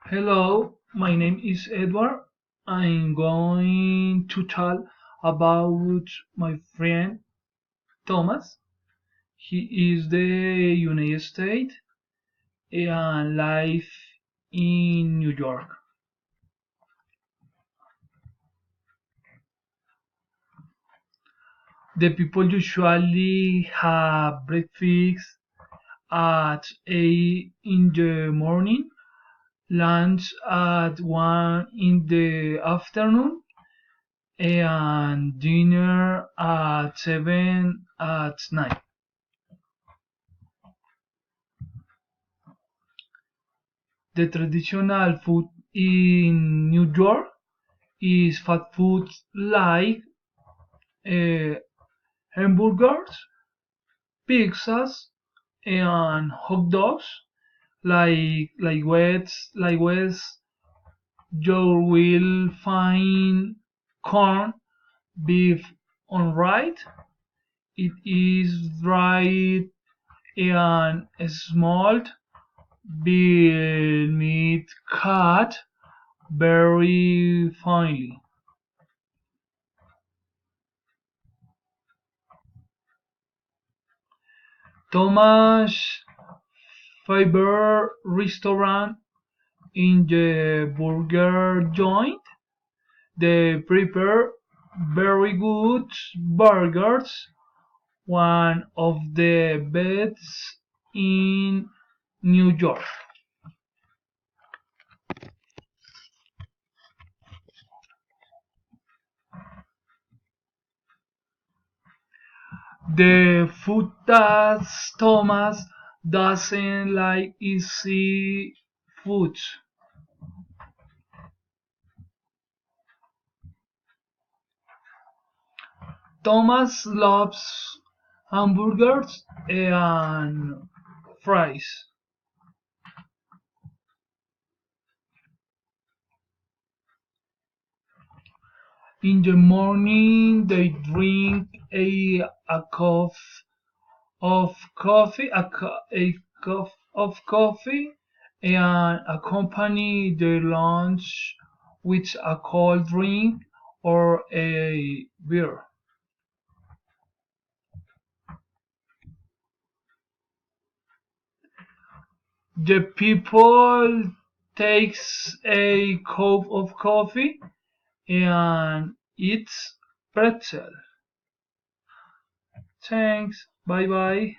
Hello, my name is Edward. I'm going to talk about my friend Thomas. He is the United States and live in New York. The people usually have breakfast at 8 in the morning, lunch at 1 in the afternoon, and dinner at 7 at night. The traditional food in New York is fast food like uh, hamburgers, pizzas, and hot dogs. West, you will find corn beef on right. It is dried and smoked, being meat cut very finely. Thomas' favorite restaurant in the burger joint. They prepare very good burgers, one of the best in New York. The food that Thomas doesn't like is seafood. Thomas loves hamburgers and fries. In the morning, they drink a cup of coffee, a cup of coffee, and accompany their lunch with a cold drink or a beer. The people takes a cup of coffee and eats pretzel. Thanks. Bye bye.